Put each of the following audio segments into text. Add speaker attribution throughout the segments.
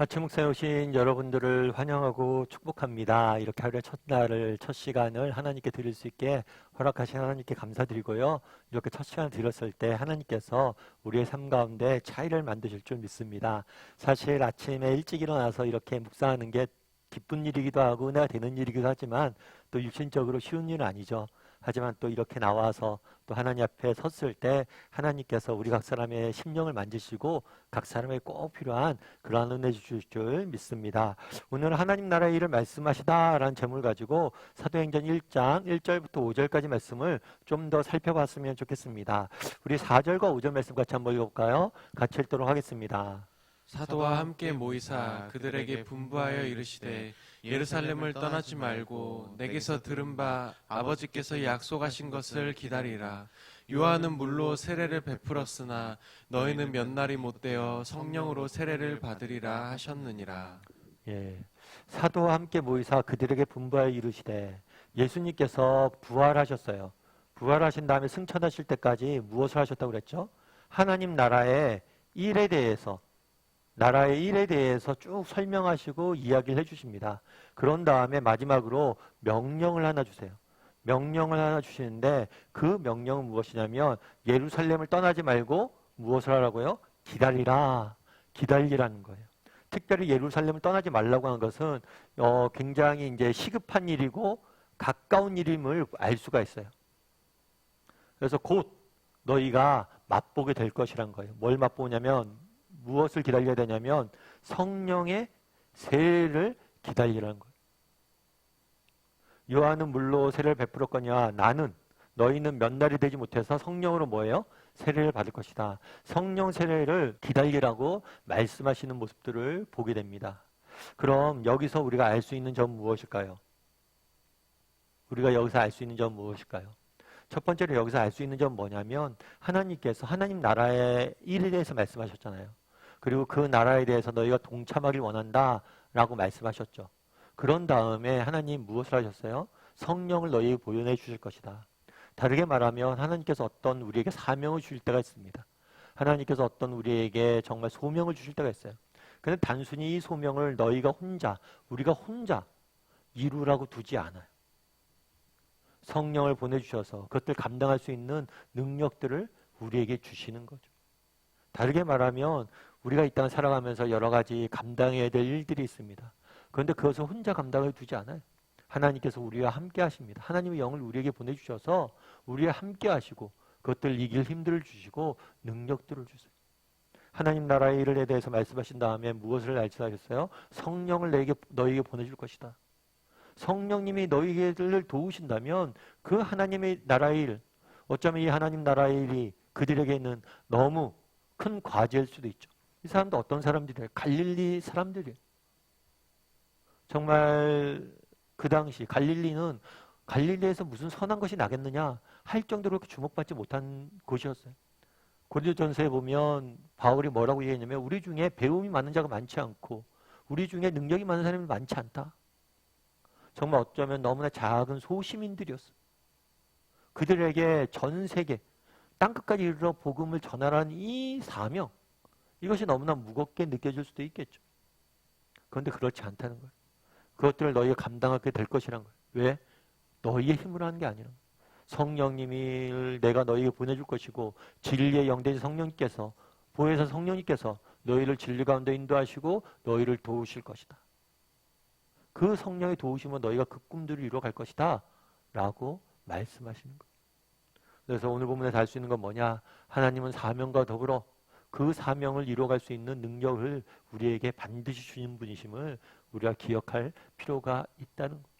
Speaker 1: 아침 목사에 오신 여러분들을 환영하고 축복합니다. 이렇게 하루의 첫날을, 첫 시간을 하나님께 드릴 수 있게 허락하신 하나님께 감사드리고요. 이렇게 첫 시간을 드렸을 때 하나님께서 우리의 삶 가운데 차이를 만드실 줄 믿습니다. 사실 아침에 일찍 일어나서 이렇게 묵상하는 게 기쁜 일이기도 하고 은혜가 되는 일이기도 하지만 또 육신적으로 쉬운 일은 아니죠. 하지만 또 이렇게 나와서 또 하나님 앞에 섰을 때 하나님께서 우리 각 사람의 심령을 만지시고 각 사람에게 꼭 필요한 그러한 은혜 주실 줄 믿습니다. 오늘 하나님 나라의 일을 말씀하시다라는 제목을 가지고 사도행전 1장 1절부터 5절까지 말씀을 좀 더 살펴봤으면 좋겠습니다. 우리 4절과 5절 말씀 같이 한번 읽어볼까요? 같이 읽도록 하겠습니다.
Speaker 2: 사도와 함께 모이사 그들에게 분부하여 이르시되 예루살렘을 떠나지 말고 내게서 들은 바 아버지께서 약속하신 것을 기다리라. 요한은 물로 세례를 베풀었으나 너희는 몇 날이 못되어 성령으로 세례를 받으리라 하셨느니라.
Speaker 1: 예, 사도와 함께 모이사 그들에게 분부하여 이르시되 예수님께서 부활하셨어요. 부활하신 다음에 승천하실 때까지 무엇을 하셨다고 그랬죠? 하나님 나라의 일에 대해서 쭉 설명하시고 이야기를 해주십니다. 그런 다음에 마지막으로 명령을 하나 주세요. 명령을 하나 주시는데 그 명령은 무엇이냐면 예루살렘을 떠나지 말고 무엇을 하라고요? 기다리라는 거예요. 특별히 예루살렘을 떠나지 말라고 하는 것은 굉장히 이제 시급한 일이고 가까운 일임을 알 수가 있어요. 그래서 곧 너희가 맛보게 될 것이란 거예요. 뭘 맛보냐면 무엇을 기다려야 되냐면 성령의 세례를 기다리라는 거예요. 요한은 물로 세례를 베풀었거니와 너희는 몇 날이 되지 못해서 성령으로 뭐예요? 세례를 받을 것이다. 성령 세례를 기다리라고 말씀하시는 모습들을 보게 됩니다. 그럼 여기서 우리가 알 수 있는 점 무엇일까요? 첫 번째로 여기서 알 수 있는 점 뭐냐면 하나님께서 하나님 나라의 일에 대해서 말씀하셨잖아요. 그리고 그 나라에 대해서 너희가 동참하길 원한다 라고 말씀하셨죠. 그런 다음에 하나님 무엇을 하셨어요? 성령을 너희에게 보여내 주실 것이다. 다르게 말하면 하나님께서 어떤 우리에게 사명을 주실 때가 있습니다. 하나님께서 어떤 우리에게 정말 소명을 주실 때가 있어요. 근데 단순히 이 소명을 우리가 혼자 이루라고 두지 않아요. 성령을 보내주셔서 그것들 감당할 수 있는 능력들을 우리에게 주시는 거죠. 다르게 말하면 우리가 이 땅을 살아가면서 여러 가지 감당해야 될 일들이 있습니다. 그런데 그것을 혼자 감당해 두지 않아요. 하나님께서 우리와 함께 하십니다. 하나님의 영을 우리에게 보내주셔서 우리와 함께 하시고 그것들 이길 힘들을 주시고 능력들을 주세요. 하나님 나라의 일에 대해서 말씀하신 다음에 무엇을 말씀하셨어요? 성령을 너희에게 보내줄 것이다. 성령님이 너희를 도우신다면 그 하나님의 나라의 일, 어쩌면 이 하나님 나라의 일이 그들에게는 너무 큰 과제일 수도 있죠. 이 사람도 어떤 사람들이에요? 갈릴리 사람들이에요. 정말 그 당시 갈릴리에서 무슨 선한 것이 나겠느냐 할 정도로 그렇게 주목받지 못한 곳이었어요. 고린도전서에 보면 바울이 뭐라고 얘기했냐면 우리 중에 배움이 많은 자가 많지 않고 우리 중에 능력이 많은 사람이 많지 않다. 정말 어쩌면 너무나 작은 소시민들이었어요. 그들에게 전 세계 땅끝까지 이르러 복음을 전하라는 이 사명, 이것이 너무나 무겁게 느껴질 수도 있겠죠. 그런데 그렇지 않다는 거예요. 그것들을 너희가 감당하게 될 것이란 거예요. 왜? 너희의 힘으로 하는 게 아니라 성령님을 내가 너희에게 보내줄 것이고 진리의 영대신 성령님께서 보혜사 성령님께서 너희를 진리 가운데 인도하시고 너희를 도우실 것이다. 그 성령의 도우심은 너희가 그 꿈들을 이루어갈 것이다 라고 말씀하시는 거예요. 그래서 오늘 본문에서 알 수 있는 건 뭐냐? 하나님은 사명과 더불어 그 사명을 이루어갈 수 있는 능력을 우리에게 반드시 주시는 분이심을 우리가 기억할 필요가 있다는 거예요.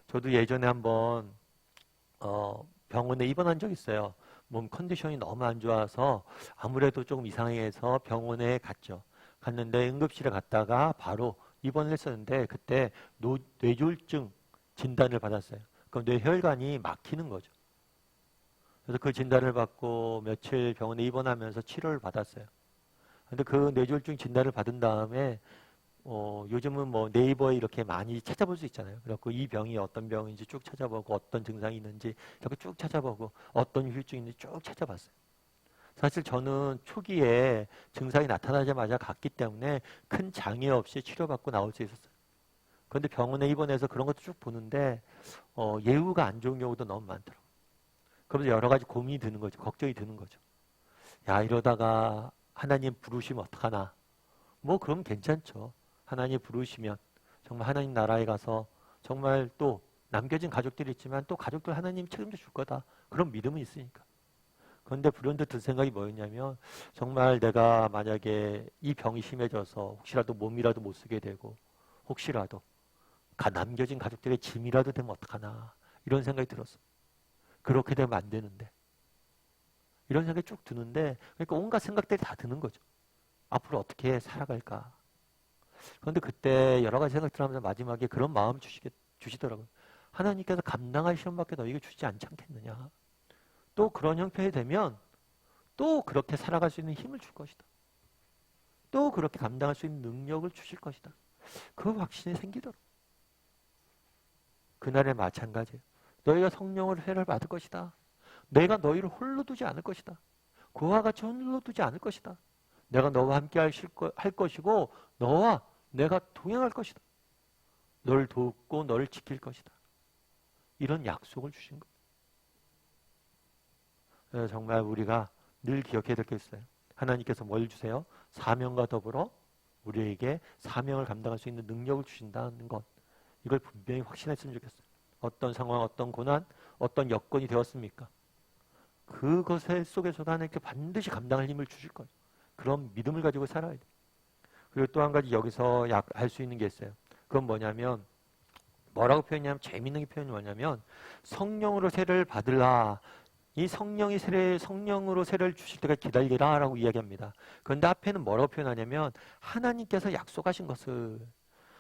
Speaker 1: 저도 예전에 한번 병원에 입원한 적이 있어요. 몸 컨디션이 너무 안 좋아서 아무래도 조금 이상해서 병원에 갔는데 응급실에 갔다가 바로 입원을 했었는데 그때 뇌졸중 진단을 받았어요. 그럼 뇌혈관이 막히는 거죠. 그래서 그 진단을 받고 며칠 병원에 입원하면서 치료를 받았어요. 근데 그 뇌졸중 진단을 받은 다음에 요즘은 뭐 네이버에 이렇게 많이 찾아볼 수 있잖아요. 그래서 이 병이 어떤 병인지 쭉 찾아보고 어떤 증상이 있는지 이렇게 쭉 찾아보고 어떤 후유증이 있는지 쭉 찾아봤어요. 사실 저는 초기에 증상이 나타나자마자 갔기 때문에 큰 장애 없이 치료받고 나올 수 있었어요. 그런데 병원에 입원해서 그런 것도 쭉 보는데 예후가 안 좋은 경우도 너무 많더라고요. 그러면서 여러 가지 고민이 드는 거죠. 걱정이 드는 거죠. 야, 이러다가 하나님 부르시면 어떡하나. 뭐 그럼 괜찮죠. 하나님 부르시면 정말 하나님 나라에 가서 정말 또 남겨진 가족들이 있지만 또 가족들 하나님 책임져 줄 거다. 그런 믿음은 있으니까. 그런데 불현듯 든 생각이 뭐였냐면 정말 내가 만약에 이 병이 심해져서 혹시라도 몸이라도 못 쓰게 되고 혹시라도 남겨진 가족들의 짐이라도 되면 어떡하나 이런 생각이 들었어. 그렇게 되면 안 되는데 이런 생각이 쭉 드는데 그러니까 온갖 생각들이 다 드는 거죠. 앞으로 어떻게 살아갈까. 그런데 그때 여러 가지 생각들 하면서 마지막에 그런 마음 주시더라고요. 하나님께서 감당할 시험밖에 너에게 주지 않지 않겠느냐. 또 그런 형편이 되면 또 그렇게 살아갈 수 있는 힘을 줄 것이다. 또 그렇게 감당할 수 있는 능력을 주실 것이다. 그 확신이 생기더라고요. 그날에 마찬가지예요. 너희가 성령으로 세례를 받을 것이다. 내가 너희를 홀로 두지 않을 것이다. 그와 같이 홀로 두지 않을 것이다. 내가 너와 함께 할 것이고 너와 내가 동행할 것이다. 너를 돕고 너를 지킬 것이다. 이런 약속을 주신 거예요. 그래서 정말 우리가 늘 기억해야 될 게 있어요. 하나님께서 뭘 주세요? 사명과 더불어 우리에게 사명을 감당할 수 있는 능력을 주신다는 것. 이걸 분명히 확신했으면 좋겠어요. 어떤 상황, 어떤 고난, 어떤 여건이 되었습니까? 그것의 속에서도 하나님께 반드시 감당할 힘을 주실 거예요. 그런 믿음을 가지고 살아야 돼요. 그리고 또 한 가지 여기서 할 수 있는 게 있어요. 그건 뭐냐면 뭐라고 표현하냐면 재미있는 표현이 뭐냐면 성령으로 세례를 받으라. 이 성령으로 세례를 주실 때가 기다리라 라고 이야기합니다. 그런데 앞에는 뭐라고 표현하냐면 하나님께서 약속하신 것을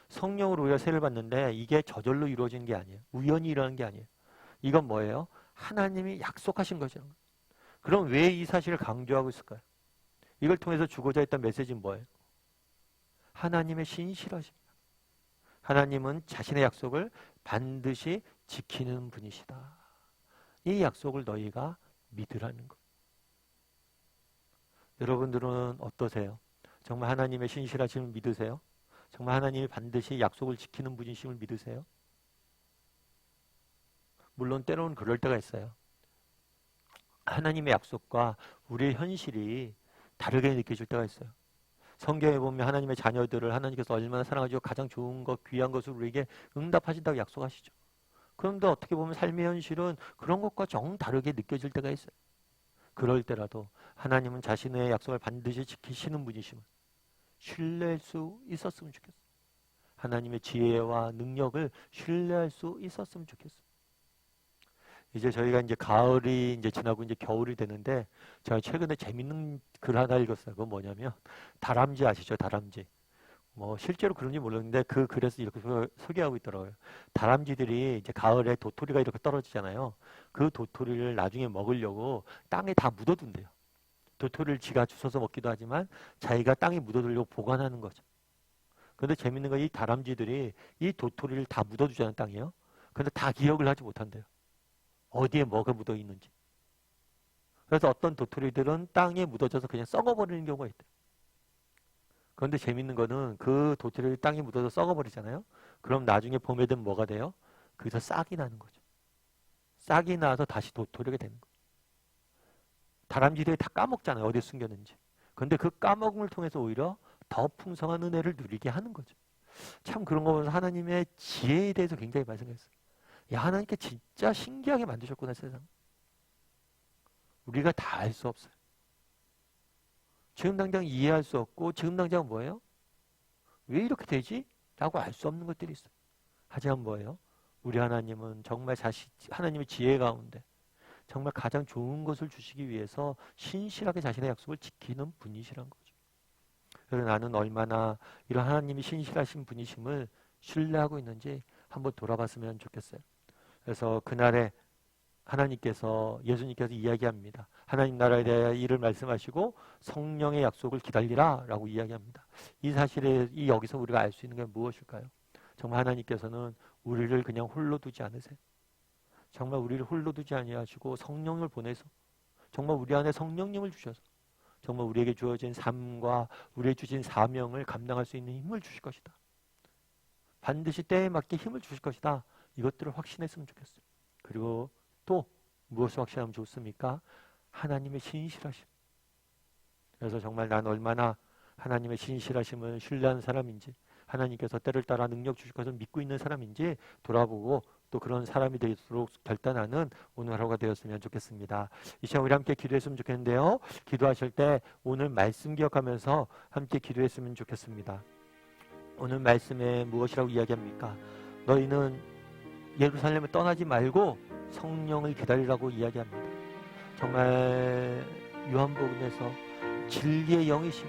Speaker 1: 성령으로 우리가 세례를 받는데 이게 저절로 이루어지는 게 아니에요. 우연히 일어나는 게 아니에요. 이건 뭐예요? 하나님이 약속하신 거죠. 그럼 왜 이 사실을 강조하고 있을까요? 이걸 통해서 주고자 했던 메시지는 뭐예요? 하나님의 신실하십니다. 하나님은 자신의 약속을 반드시 지키는 분이시다. 이 약속을 너희가 믿으라는 것. 여러분들은 어떠세요? 정말 하나님의 신실하심을 믿으세요? 정말 하나님이 반드시 약속을 지키는 분이심을 믿으세요? 물론 때로는 그럴 때가 있어요. 하나님의 약속과 우리의 현실이 다르게 느껴질 때가 있어요. 성경에 보면 하나님의 자녀들을 하나님께서 얼마나 사랑하시고 가장 좋은 것, 귀한 것을 우리에게 응답하신다고 약속하시죠. 그런데 어떻게 보면 삶의 현실은 그런 것과 정 다르게 느껴질 때가 있어요. 그럴 때라도 하나님은 자신의 약속을 반드시 지키시는 분이심을 신뢰할 수 있었으면 좋겠어요. 하나님의 지혜와 능력을 신뢰할 수 있었으면 좋겠어요. 이제 저희가 이제 가을이 이제 지나고 이제 겨울이 되는데 제가 최근에 재밌는 글 하나 읽었어요. 그건 뭐냐면 다람쥐 아시죠? 다람쥐. 뭐 실제로 그런지 몰랐는데 그 글에서 이렇게 소개하고 있더라고요. 다람쥐들이 이제 가을에 도토리가 이렇게 떨어지잖아요. 그 도토리를 나중에 먹으려고 땅에 다 묻어둔대요. 도토리를 지가 주워서 먹기도 하지만 자기가 땅에 묻어두려고 보관하는 거죠. 그런데 재밌는 건 이 다람쥐들이 이 도토리를 다 묻어두자는 땅이에요. 그런데 다 기억을 하지 못한대요. 어디에 뭐가 묻어 있는지. 그래서 어떤 도토리들은 땅에 묻어져서 그냥 썩어버리는 경우가 있대요. 그런데 재밌는 거는 그 도토리를 땅에 묻어서 썩어버리잖아요. 그럼 나중에 봄에 되면 뭐가 돼요? 거기서 싹이 나는 거죠. 싹이 나서 다시 도토리가 되는 거예요. 다람쥐들이 다 까먹잖아요. 어디에 숨겼는지. 그런데 그 까먹음을 통해서 오히려 더 풍성한 은혜를 누리게 하는 거죠. 참 그런 거 보면서 하나님의 지혜에 대해서 굉장히 많이 생각했어요. 야, 하나님께 진짜 신기하게 만드셨구나, 세상. 우리가 다 알 수 없어요. 지금 당장 이해할 수 없고 지금 당장 뭐예요? 왜 이렇게 되지? 라고 알 수 없는 것들이 있어요. 하지만 뭐예요? 우리 하나님은 정말 하나님의 지혜 가운데 정말 가장 좋은 것을 주시기 위해서 신실하게 자신의 약속을 지키는 분이시란 거죠. 그래서 나는 얼마나 이런 하나님이 신실하신 분이심을 신뢰하고 있는지 한번 돌아봤으면 좋겠어요. 그래서 그날에 예수님께서 이야기합니다. 하나님 나라에 대하여 이를 말씀하시고 성령의 약속을 기다리라 라고 이야기합니다. 이 사실에 여기서 우리가 알 수 있는 게 무엇일까요? 정말 하나님께서는 우리를 그냥 홀로 두지 않으세요. 정말 우리를 홀로 두지 아니하시고 성령을 보내서 정말 우리 안에 성령님을 주셔서 정말 우리에게 주어진 삶과 우리에게 주신 사명을 감당할 수 있는 힘을 주실 것이다. 반드시 때에 맞게 힘을 주실 것이다. 이것들을 확신했으면 좋겠어요. 그리고 또 무엇을 확신하면 좋습니까? 하나님의 신실하심. 그래서 정말 난 얼마나 하나님의 신실하심을 신뢰하는 사람인지, 하나님께서 때를 따라 능력 주실 것을 믿고 있는 사람인지 돌아보고 또 그런 사람이 되도록 결단하는 오늘 하루가 되었으면 좋겠습니다. 이 시간 우리 함께 기도했으면 좋겠는데요. 기도하실 때 오늘 말씀 기억하면서 함께 기도했으면 좋겠습니다. 오늘 말씀에 무엇이라고 이야기합니까? 너희는 예루살렘을 떠나지 말고 성령을 기다리라고 이야기합니다. 정말 요한복음에서 진리의 영이신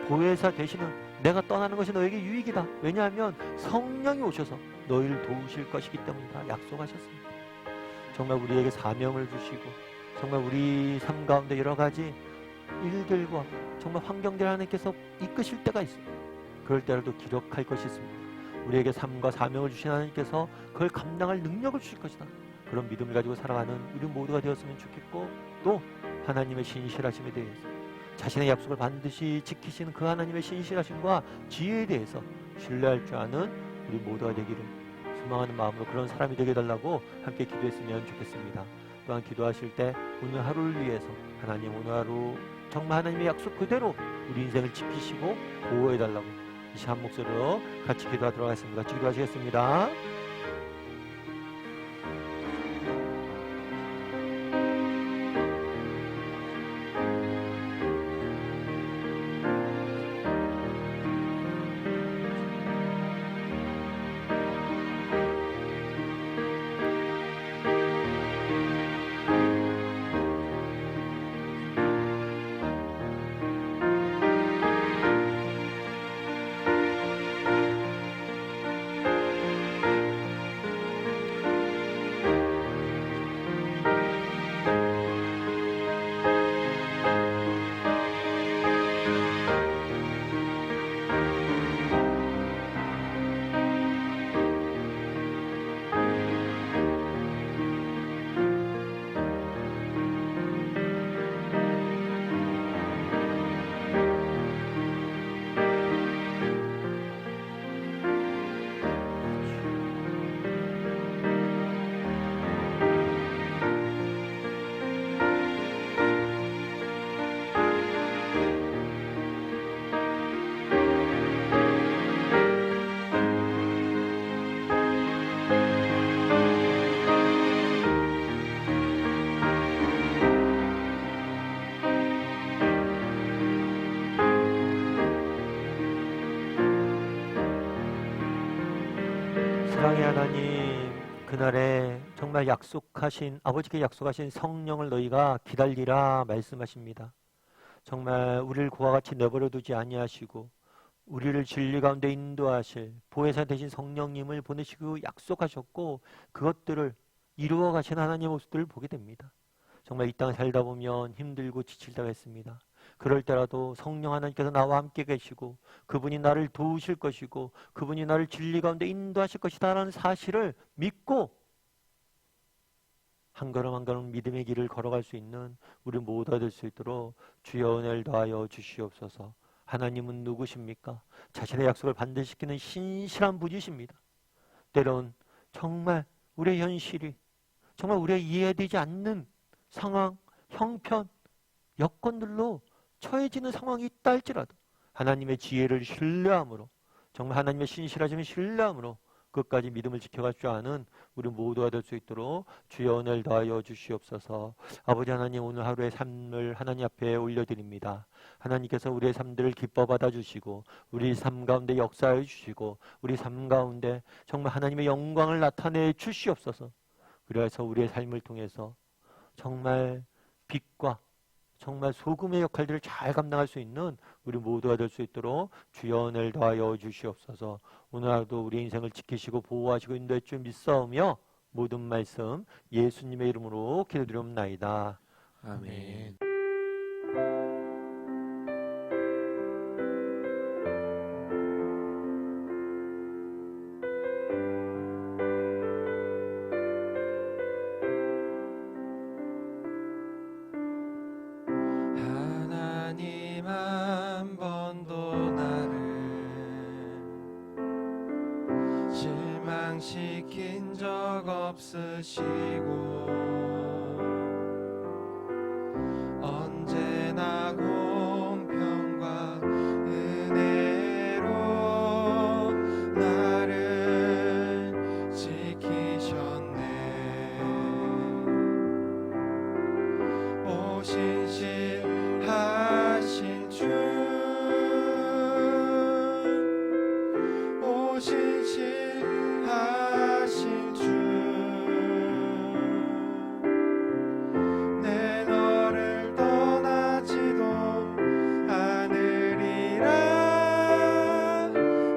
Speaker 1: 보혜사 되시는 내가 떠나는 것이 너에게 유익이다. 왜냐하면 성령이 오셔서 너희를 도우실 것이기 때문이다. 약속하셨습니다. 정말 우리에게 사명을 주시고 정말 우리 삶 가운데 여러 가지 일들과 정말 환경들 하나님께서 이끄실 때가 있습니다. 그럴 때라도 기록할 것이 있습니다. 우리에게 삶과 사명을 주신 하나님께서 그걸 감당할 능력을 주실 것이다. 그런 믿음을 가지고 살아가는 우리 모두가 되었으면 좋겠고 또 하나님의 신실하심에 대해서 자신의 약속을 반드시 지키시는 그 하나님의 신실하심과 지혜에 대해서 신뢰할 줄 아는 우리 모두가 되기를 소망하는 마음으로 그런 사람이 되게 해달라고 함께 기도했으면 좋겠습니다. 또한 기도하실 때 오늘 하루를 위해서 하나님 오늘 하루 정말 하나님의 약속 그대로 우리 인생을 지키시고 보호해달라고 이 시간 목소리로 같이 기도하도록 하겠습니다. 같이 기도하시겠습니다. 사랑의 하나님, 그날에 정말 약속하신 아버지께 약속하신 성령을 너희가 기다리라 말씀하십니다. 정말 우리를 그와 같이 내버려 두지 아니하시고 우리를 진리 가운데 인도하실 보혜사 되신 성령님을 보내시고 약속하셨고 그것들을 이루어 가신 하나님의 모습들을 보게 됩니다. 정말 이 땅 살다 보면 힘들고 지칠 때가 있습니다. 그럴 때라도 성령 하나님께서 나와 함께 계시고 그분이 나를 도우실 것이고 그분이 나를 진리 가운데 인도하실 것이다라는 사실을 믿고 한 걸음 한 걸음 믿음의 길을 걸어갈 수 있는 우리 모두가 될 수 있도록 주여 은혜를 더하여 주시옵소서. 하나님은 누구십니까? 자신의 약속을 반드시 지키는 신실한 분이십니다. 때론 정말 우리의 현실이 정말 우리의 이해되지 않는 상황, 형편, 여건들로 처해지는 상황이 있다 할지라도 하나님의 지혜를 신뢰함으로 정말 하나님의 신실하심을 신뢰함으로 끝까지 믿음을 지켜갈 줄 아는 우리 모두가 될 수 있도록 주여 은혜를 더하여 주시옵소서. 아버지 하나님 오늘 하루의 삶을 하나님 앞에 올려드립니다. 하나님께서 우리의 삶들을 기뻐 받아주시고 우리 삶 가운데 역사해 주시고 우리 삶 가운데 정말 하나님의 영광을 나타내 주시옵소서. 그래서 우리의 삶을 통해서 정말 빛과 정말 소금의 역할들을 잘 감당할 수 있는 우리 모두가 될 수 있도록 주여 은혜를 더하여 주시옵소서. 오늘 하루도 우리 인생을 지키시고 보호하시고 인도해 줄 믿사오며 모든 말씀 예수님의 이름으로 기도드리옵나이다.
Speaker 2: 아멘. 하나님 받으시고 언제나 공평과 은혜로 나를 지키셨네. 오 신실하신 주, 오 신실하신 주, 내 너를 떠나지도 않으리라.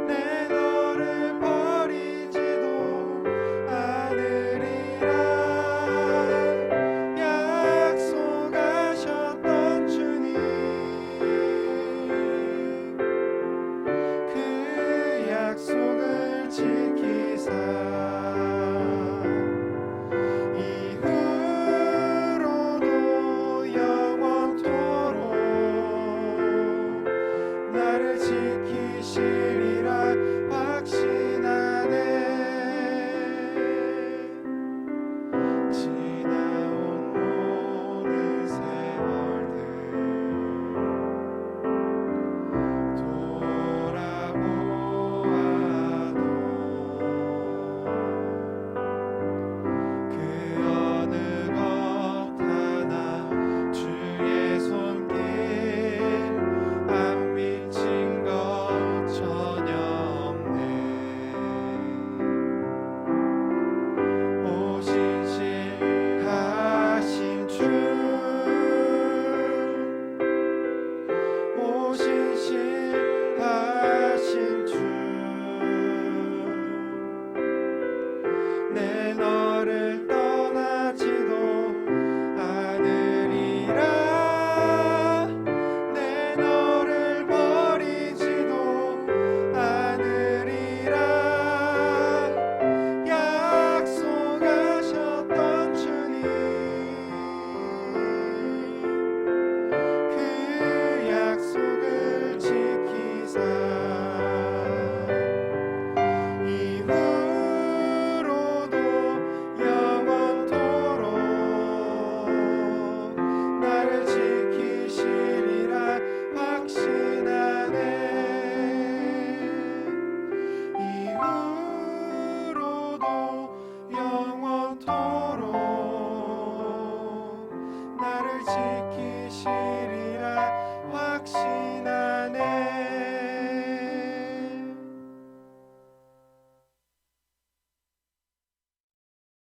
Speaker 2: 내 너를 버리지도 않으리라. 약속하셨던 주님, 그 약속을 지키사 이후로도 영원토록 나를 지키시리라 확신하네. 지나온 모든 세월들 돌아보아도 그 어느 것 하나 주의 손길 안 미친 것 전혀 없네. 오 신실하신 주, 오 신실하신 주, 내 너를 떠나지도 않으리라. 내 너를 버리지도 않으리라. 약속하셨던 주님, 그 약속을 지키사 이후로도 영원토록 나를 지키시리라 확신하네. 이후로도 영원토록 나를 지키시리라